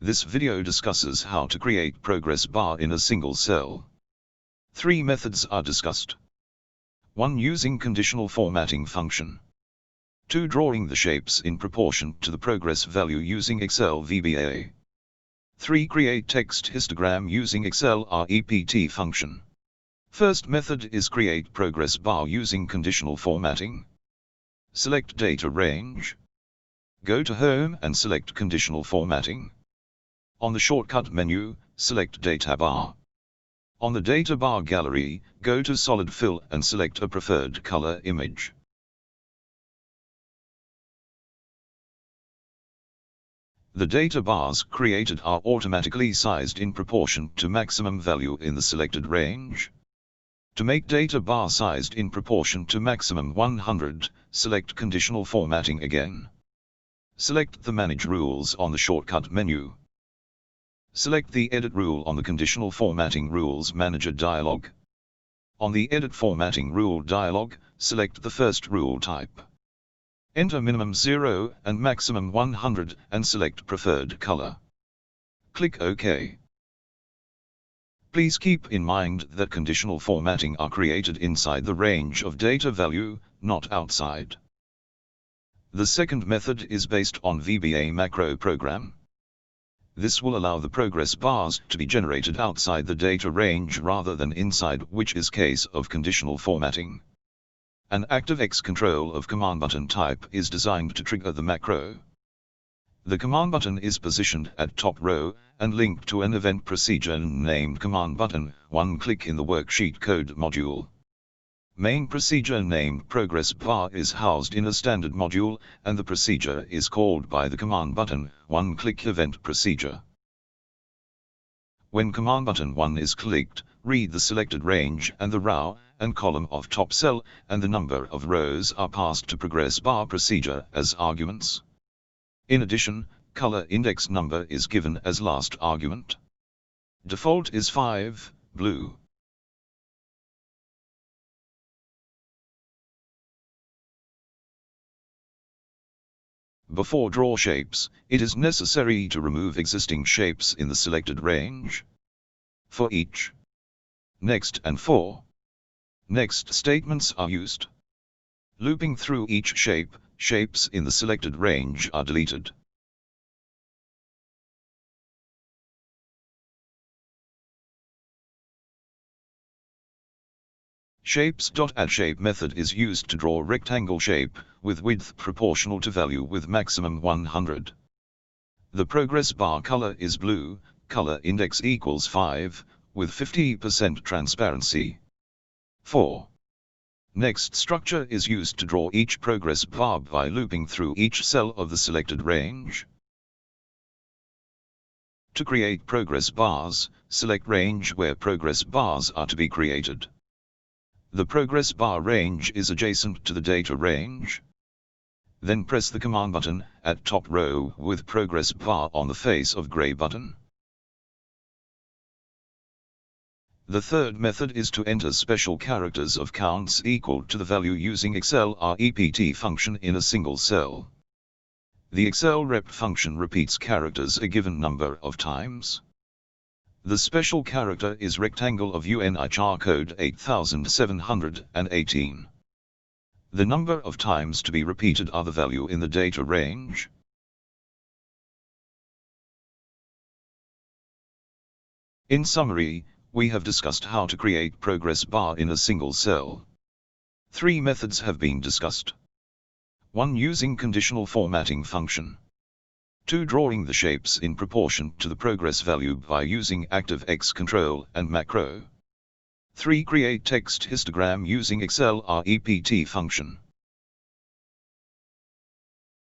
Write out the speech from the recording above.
This video discusses how to create progress bar in a single cell. 3 methods are discussed. 1. Using conditional formatting function. 2. Drawing the shapes in proportion to the progress value using Excel VBA. 3. Create text histogram using Excel REPT function. First method is create progress bar using conditional formatting. Select data range. Go to Home and select conditional formatting. On the shortcut menu, select data bar. On the data bar gallery, go to solid fill and select a preferred color image. The data bars created are automatically sized in proportion to maximum value in the selected range. To make data bar sized in proportion to maximum 100, select conditional formatting again. Select the Manage Rules on the shortcut menu. Select the Edit rule on the Conditional Formatting Rules Manager dialog. On the Edit Formatting Rule dialog, select the first rule type. Enter minimum 0 and maximum 100 and select preferred color. Click OK. Please keep in mind that conditional formatting are created inside the range of data value, not outside. The second method is based on VBA macro program. This will allow the progress bars to be generated outside the data range rather than inside, which is case of conditional formatting. An ActiveX control of command button type is designed to trigger the macro. The command button is positioned at top row and linked to an event procedure named command button, one click in the worksheet code module. Main procedure named progress bar is housed in a standard module, and the procedure is called by the command button, one-click event procedure. When command button 1 is clicked, read the selected range and the row and column of top cell, and the number of rows are passed to progress bar procedure as arguments. In addition, color index number is given as last argument. Default is 5, blue. Before draw shapes, it is necessary to remove existing shapes in the selected range. For each next and for next statements are used. Looping through each shape, shapes in the selected range are deleted. Shapes.addShape method is used to draw rectangle shape, with width proportional to value with maximum 100. The progress bar color is blue, color index equals 5, with 50% transparency. 4. Next structure is used to draw each progress bar by looping through each cell of the selected range. To create progress bars, select range where progress bars are to be created. The progress bar range is adjacent to the data range. Then press the command button at top row with progress bar on the face of gray button. The third method is to enter special characters of counts equal to the value using Excel REPT function in a single cell. The Excel REPT function repeats characters a given number of times. The special character is rectangle of UNICHAR code 8718. The number of times to be repeated are the value in the data range. In summary, we have discussed how to create progress bar in a single cell. 3 methods have been discussed. 1. Using conditional formatting function. 2. Drawing the shapes in proportion to the progress value by using ActiveX control and macro. 3. Create text histogram using Excel REPT function.